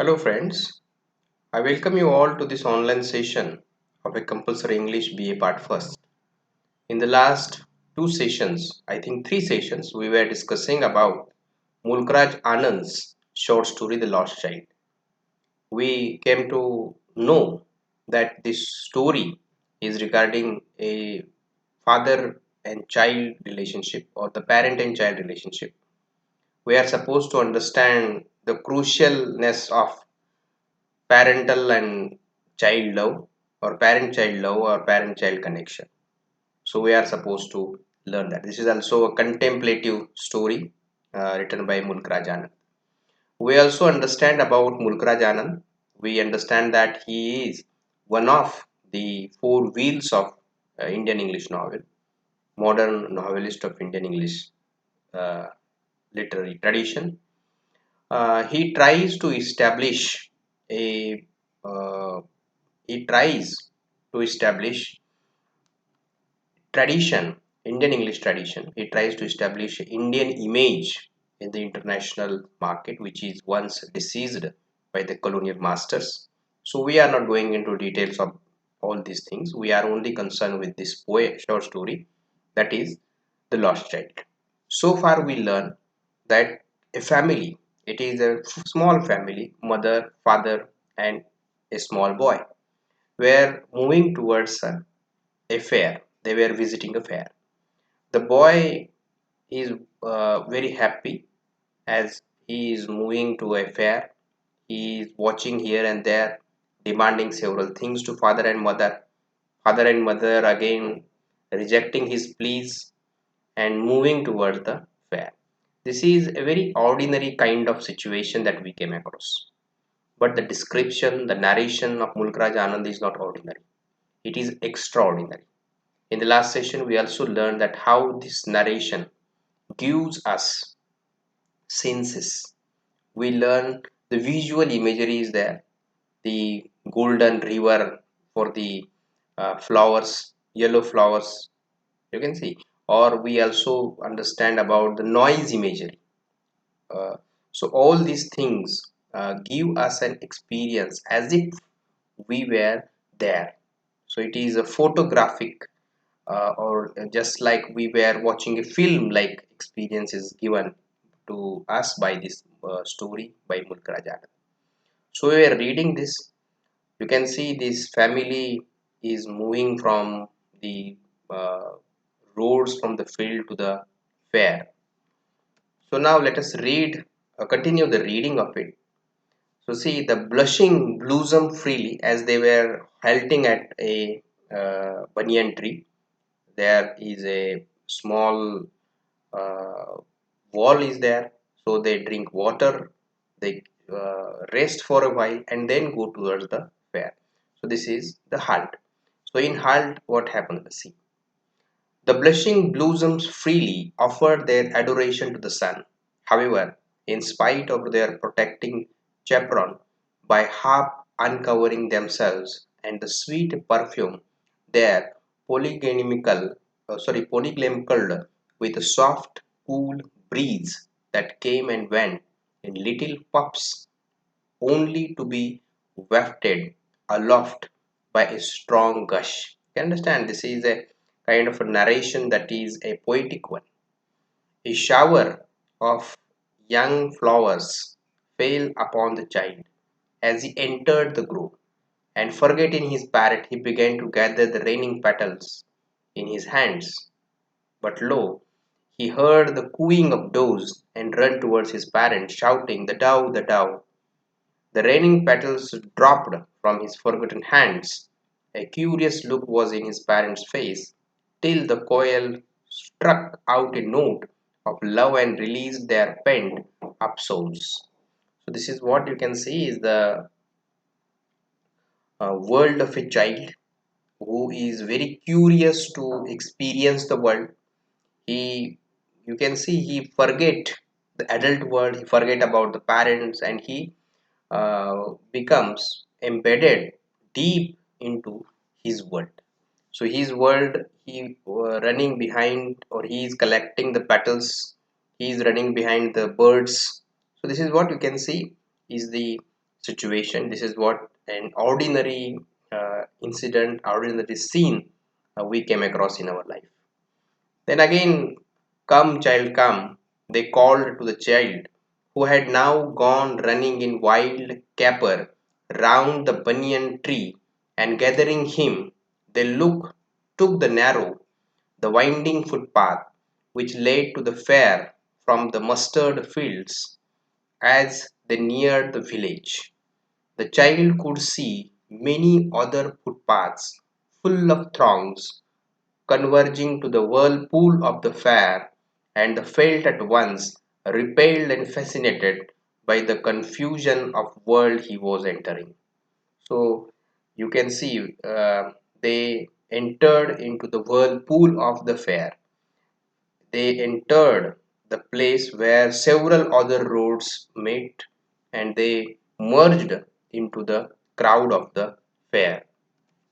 Hello friends, I welcome you all to this online session of a compulsory English BA part first. In the last two sessions, I think three sessions, we were discussing about Mulkraj Anand's short story The Lost Child. We came to know that this story is regarding a father and child relationship or the parent and child relationship. We are supposed to understand the crucialness of parental and child love or parent child love or parent child connection. So we are supposed to learn that. This is also a contemplative story written by Mulkraj Anand. We also understand about Mulkraj Anand. We understand that he is one of the four wheels of Indian English novel, modern novelist of Indian English uh, literary tradition. He tries to establish a uh, he tries to establish tradition, Indian English tradition. He tries to establish Indian image in the international market, which is once deceased by the colonial masters. So we are not going into details of all these things. We are only concerned with this poem, short story, that is The Lost Child. So far we learn that a family, it is a small family, mother, father, and a small boy, were moving towards a fair. They were visiting a fair. The boy is very happy as he is moving to a fair. He is watching here and there, demanding several things to father and mother. Father and mother again rejecting his pleas and moving towards the fair. This is a very ordinary kind of situation that we came across. But the description, the narration of Mulkraj Anand is not ordinary. It is extraordinary. In the last session, we also learned that how this narration gives us senses. We learn the visual imagery is there, the golden river for the flowers, yellow flowers, you can see, or we also understand about the noise imagery. Uh, so all these things give us an experience as if we were there. So it is a photographic or just like we were watching a film like experience is given to us by this story by Mulkraj Anand. So we are reading this. You can see this family is moving from the uh, roads from the field to the fair. So now let us read, continue the reading of it. So see, the blushing blossom freely as they were halting at a banyan tree. There is a small uh, wall is there, so they drink water, they rest for a while, and then go towards the fair. So this is the halt. So in halt, what happened? See, the blushing blossoms freely offered their adoration to the sun. However, in spite of their protecting chaperon, by half uncovering themselves and the sweet perfume there polyglamical with a soft, cool breeze that came and went in little puffs, only to be wafted aloft by a strong gush. You understand? This is a kind of a narration that is a poetic one. A shower of young flowers fell upon the child as he entered the grove, and forgetting his parrot, he began to gather the raining petals in his hands. But lo, he heard the cooing of doves and ran towards his parent, shouting, "The dove, the dove!" The raining petals dropped from his forgotten hands. A curious look was in his parent's face, till the coil struck out a note of love and released their pent up souls. So this is what you can see is the world of a child who is very curious to experience the world. He, you can see, he forget the adult world, he forget about the parents, and he becomes embedded deep into his world. So his world, he running behind, or he is collecting the petals, he is running behind the birds. So this is what you can see is the situation. This is what an ordinary incident, ordinary scene we came across in our life. Then again, come, child, come, they called to the child, who had now gone running in wild caper round the banyan tree, and gathering him, they took the narrow, the winding footpath which led to the fair from the mustard fields. As they neared the village, the child could see many other footpaths full of throngs converging to the whirlpool of the fair, and felt at once repelled and fascinated by the confusion of world he was entering. So you can see they entered into the whirlpool of the fair. They entered the place where several other roads met, and they merged into the crowd of the fair.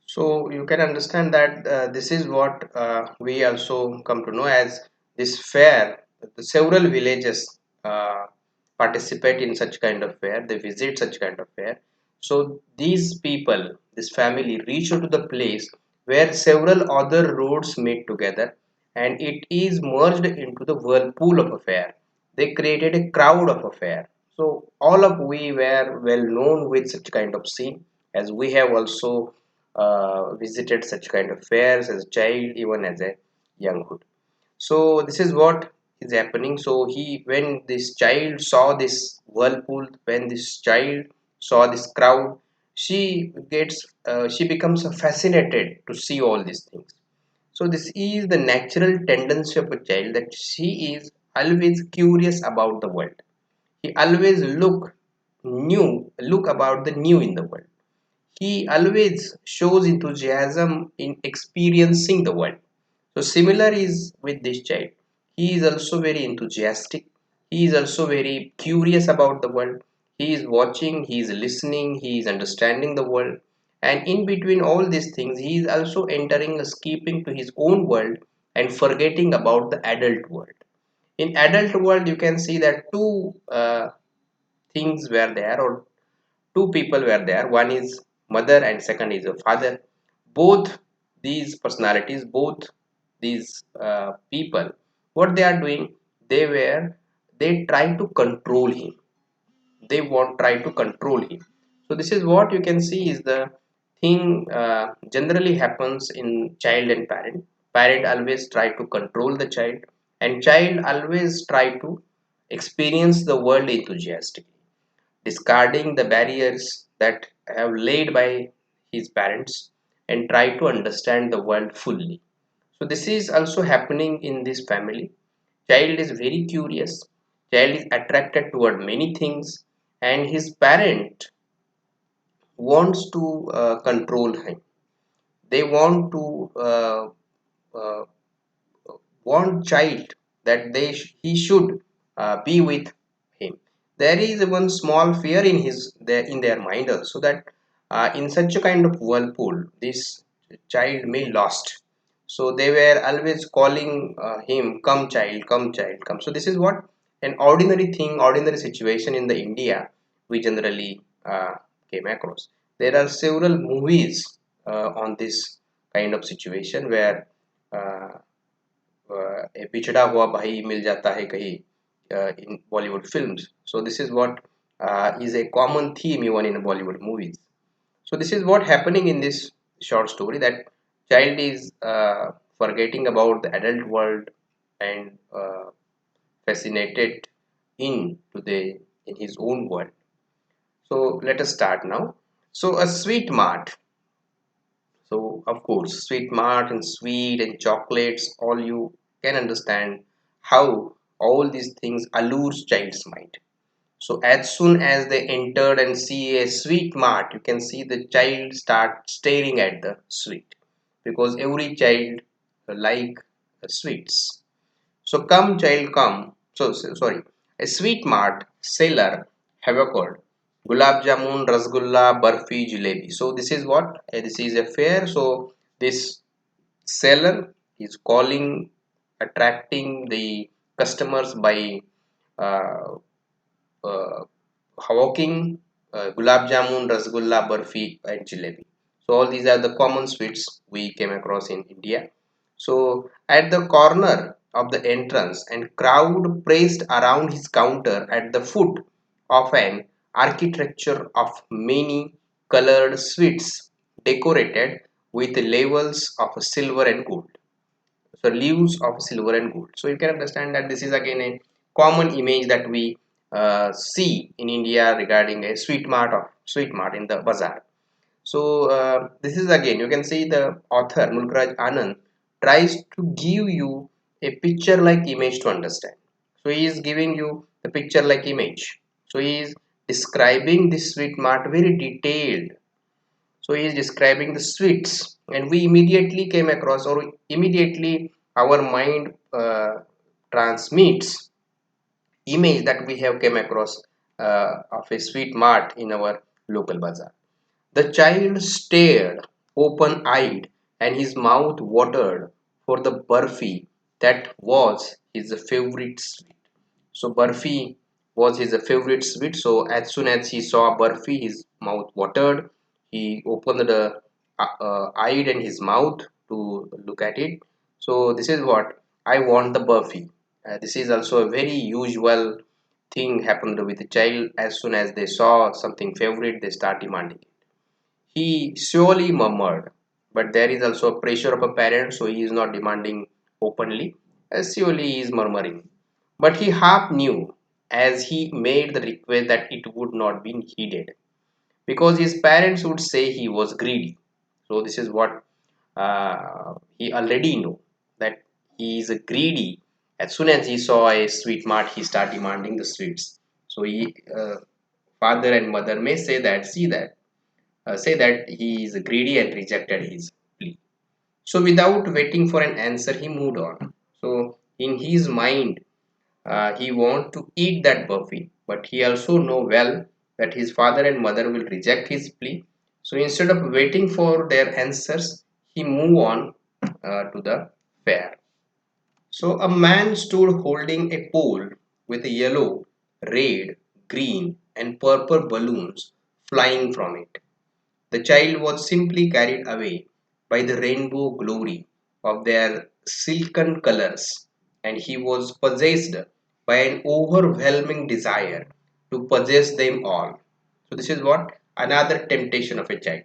So you can understand that this is what we also come to know as this fair. The several villages participate in such kind of fair. They visit such kind of fair. So these people, this family, reach to the place where several other roads meet together, and it is merged into the whirlpool of a fair. They created a crowd of a fair. So all of we were well known with such kind of scene, as we have also visited such kind of fairs as a child, even as a younghood. So this is what is happening. So he, when this child saw this whirlpool, when this child saw this crowd, she becomes fascinated to see all these things. So this is the natural tendency of a child, that she is always curious about the world. He always look about the new in the world. He always shows enthusiasm in experiencing the world. So similar is with this child. He is also very enthusiastic. He is also very curious about the world. He is watching, he is listening, he is understanding the world. And in between all these things, he is also entering, escaping to his own world and forgetting about the adult world. In adult world, you can see that two things were there, or two people were there. One is mother and second is a father. Both these personalities, both these people, what they are doing, they try to control him. They want try to control him. So this is what you can see is the thing generally happens in child and parent. Parent always try to control the child, and child always try to experience the world enthusiastically, discarding the barriers that have laid by his parents, and try to understand the world fully. So this is also happening in this family. Child is very curious, child is attracted toward many things, and his parent wants to control him. They want to uh, want child that he should be with him. There is one small fear in their mind also, that in such a kind of whirlpool this child may lost. So they were always calling him, come child, come child, come. So this is what an ordinary thing, ordinary situation in the India we generally came across. There are several movies on this kind of situation, where uh, पिछड़ा हुआ भाई मिल जाता है कहीं in Bollywood films. So this is what is a common theme even in Bollywood movies. So this is what happening in this short story, that child is forgetting about the adult world, and fascinated into the in his own world. So let us start now. So a sweet mart. So of course, sweet mart and sweet and chocolates, all you can understand how all these things allures child's mind. So as soon as they entered and see a sweet mart, you can see the child start staring at the sweet, because every child like sweets. So come child come. Sorry. A sweet mart seller have occurred. Gulab jamun, rasgulla, barfi, jalebi. So this is what? This is a fair. So this seller is calling, attracting the customers by uh, uh, hawking gulab jamun, rasgulla, barfi, and jalebi. So all these are the common sweets we came across in India. So at the corner of the entrance, and crowd pressed around his counter at the foot of an architecture of many colored sweets decorated with labels of silver and gold. So leaves of silver and gold. So you can understand that this is again a common image that we see in India regarding a sweet mart in the bazaar. So this is again, you can see the author Mulkraj Anand tries to give you a picture like image to understand. So he is giving you the picture like image. So he is describing this sweet mart very detailed. So he is describing the sweets, and we immediately came across, or immediately our mind transmits image that we have came across of a sweet mart in our local bazaar. The child stared open-eyed, and his mouth watered for the burfi that was his favorite sweet. So Barfi was his favorite sweet. So as soon as he saw Barfi, his mouth watered. He opened the eyed and his mouth to look at it. So this is what I want the Barfi. This is also a very usual thing happened with the child. As soon as they saw something favorite, they start demanding it. He surely murmured, but there is also a pressure of a parent, so he is not demanding openly. Surely he is murmuring. But he half knew as he made the request that it would not be heeded because his parents would say he was greedy. So this is what he already knew, that he is a greedy. As soon as he saw a sweet mart, he start demanding the sweets. So he father and mother may say that he is greedy and rejected his plea. So without waiting for an answer, he moved on. So in his mind, he want to eat that buffet, but he also know well that his father and mother will reject his plea. So instead of waiting for their answers, he move on to the fair. So a man stood holding a pole with yellow, red, green, and purple balloons flying from it. The child was simply carried away by the rainbow glory of their silken colors, and he was possessed by an overwhelming desire to possess them all. So, this is what another temptation of a child.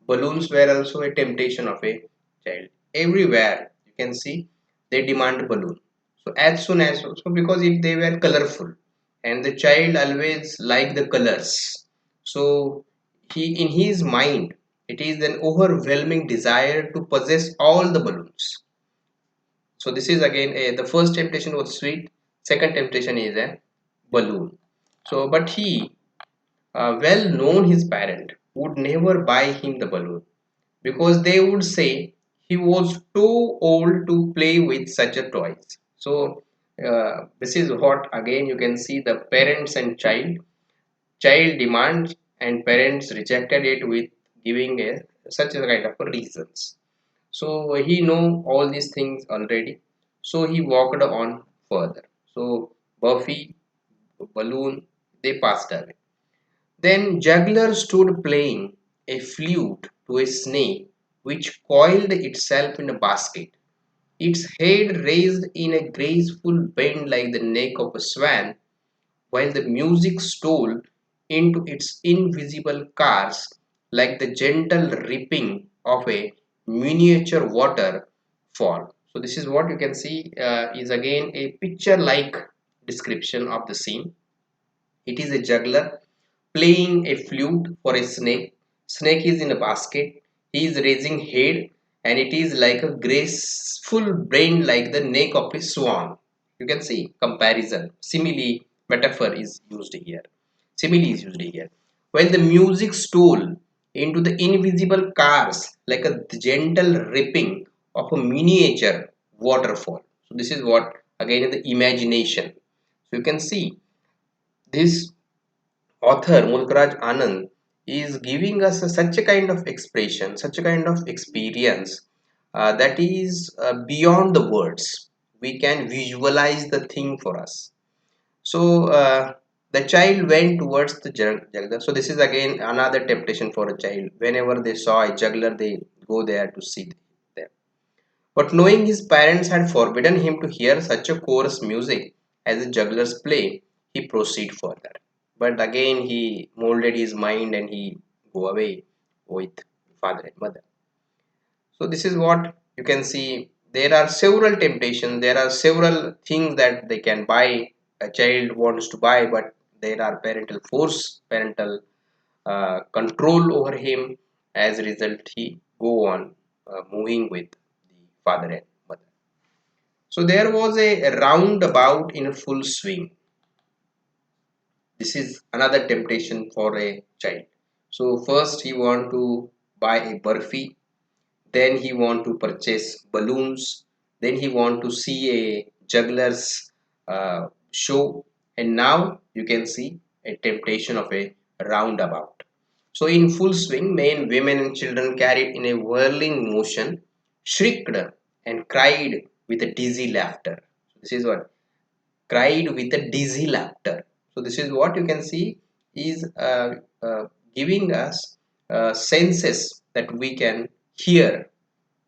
Balloons were also a temptation of a child. Everywhere you can see they demand balloon. So, as soon as so because they were colorful, and the child always like the colors. So he in his mind it is an overwhelming desire to possess all the balloons. So this is again the first temptation was sweet, second temptation is a balloon. So but he well known his parent would never buy him the balloon because they would say he was too old to play with such a toys. So this is what again you can see the parents and child demands, and parents rejected it with giving a such a kind of a reasons. So he know all these things already. So he walked on further. So Buffy, balloon, they passed away. Then juggler stood playing a flute to a snake which coiled itself in a basket, its head raised in a graceful bend like the neck of a swan, while the music stole into its invisible cars like the gentle ripping of a miniature waterfall. So this is what you can see is again a picture like description of the scene. It is a juggler playing a flute for a snake. Snake is in a basket. He is raising head, and it is like a graceful brain like the neck of a swan. You can see comparison. Simile metaphor is used here. Simile is used here. While the music stole into the invisible cars like a gentle ripping of a miniature waterfall. So this is what again in the imagination. So you can see this author Mulkraj Anand is giving us such a kind of expression, such a kind of experience that is beyond the words. We can visualize the thing for us. So The child went towards the juggler. So this is again another temptation for a child. Whenever they saw a juggler, they go there to see them. But knowing his parents had forbidden him to hear such a coarse music as the jugglers play, he proceeded further. But again he molded his mind and he go away with father and mother. So this is what you can see. There are several temptations. There are several things that they can buy. A child wants to buy, but there are parental force, parental control over him. As a result, he go on moving with the father and mother. So there was a roundabout in full swing. This is another temptation for a child. So first he want to buy a burfi, then he want to purchase balloons, then he want to see a juggler's show, and now you can see a temptation of a roundabout. So in full swing, men, women and children carried in a whirling motion shrieked and cried with a dizzy laughter. This is what cried with a dizzy laughter. So this is what you can see is uh, giving us senses that hear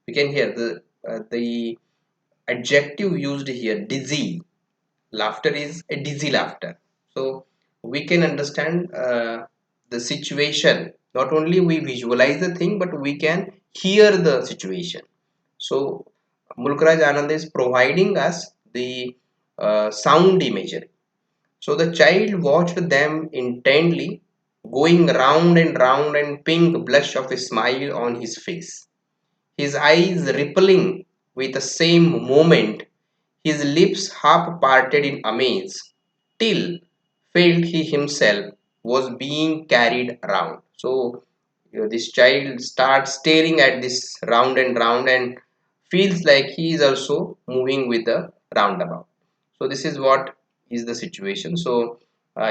we can hear the adjective used here, dizzy. Laughter is a dizzy laughter. So we can understand the situation. Not only we visualize the thing, but we can hear the situation. So Mulkraj Anand is providing us the sound imagery. So the child watched them intently, going round and round, and pink blush of a smile on his face, his eyes rippling with the same moment, his lips half parted in amaze, till felt he himself was being carried around. So this child starts staring at this round and round and feels like he is also moving with the roundabout. So this is what is the situation. So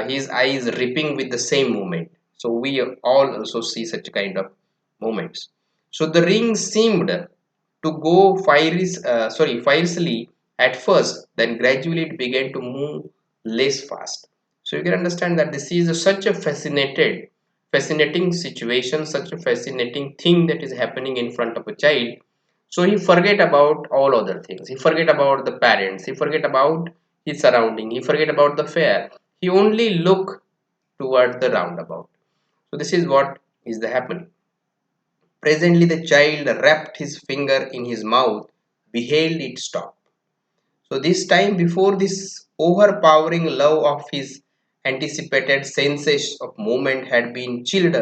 his eyes ripping with the same movement. So we all also see such kind of moments. So the ring seemed to go fiercely at first, then gradually it began to move less fast. So you can understand that this is such a fascinating situation, such a fascinating thing that is happening in front of a child. So he forget about all other things. He forget about the parents. He forget about his surrounding. He forget about the fair. He only look toward the roundabout. So this is what is the happening. Presently the child wrapped his finger in his mouth, beheld it stop. So this time before this overpowering love of his anticipated senses of moment had been chilled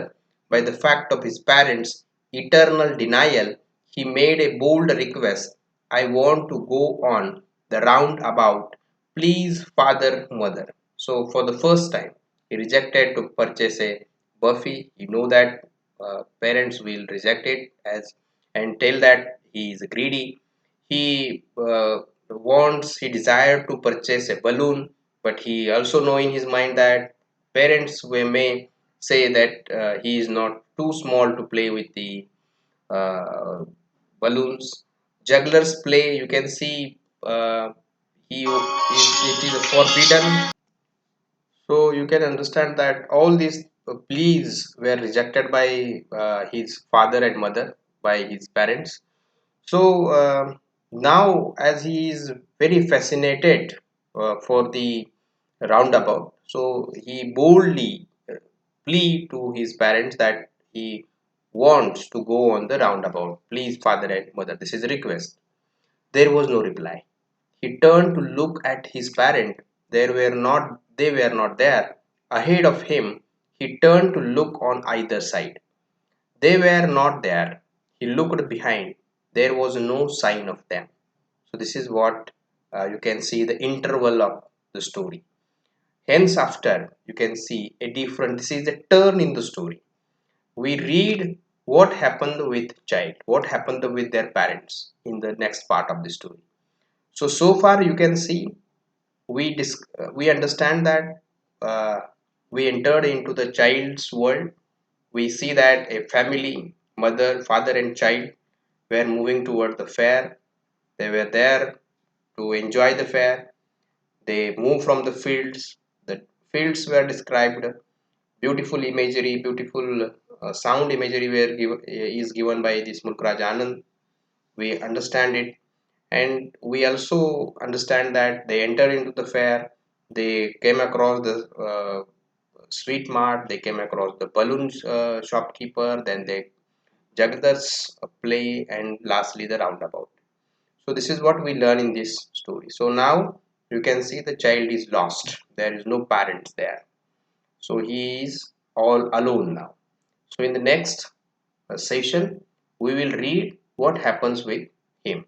by the fact of his parents' eternal denial, he made a bold request. I want to go on the roundabout. Please, father, mother. So for the first time, he rejected to purchase a Buffy. You know that parents will reject it as and tell that he is greedy. He he desired to purchase a balloon, but he also know in his mind that parents may say that he is not too small to play with the uh, balloons. Jugglers play, you can see it is forbidden. So you can understand that all these pleas were rejected by his father and mother, by his parents. So now, as he is very fascinated for the roundabout, so he boldly plead to his parents that he wants to go on the roundabout. Please, father and mother, this is a request. There was no reply. He turned to look at his parent. They were not there. Ahead of him, he turned to look on either side. They were not there. He looked behind. There was no sign of them. So this is what you can see the interval of the story. Hence, after you can see a different. This is a turn in the story. We read what happened with child, what happened with their parents in the next part of the story. So far you can see we understand that uh, we entered into the child's world. We see that a family, mother, father and child were moving toward the fair. They were there to enjoy the fair. They moved from the fields. The fields were described, beautiful imagery, beautiful sound imagery is given by this Mulkraj Anand. We understand it, and we also understand that they entered into the fair, they came across the street mart, they came across the balloon shopkeeper, then they Jagdar's play, and lastly the roundabout. So this is what we learn in this story. So now you can see the child is lost. There is no parents there. So he is all alone now. So in the next session, we will read what happens with him.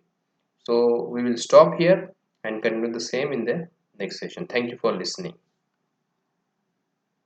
So we will stop here and continue the same in the next session. Thank you for listening.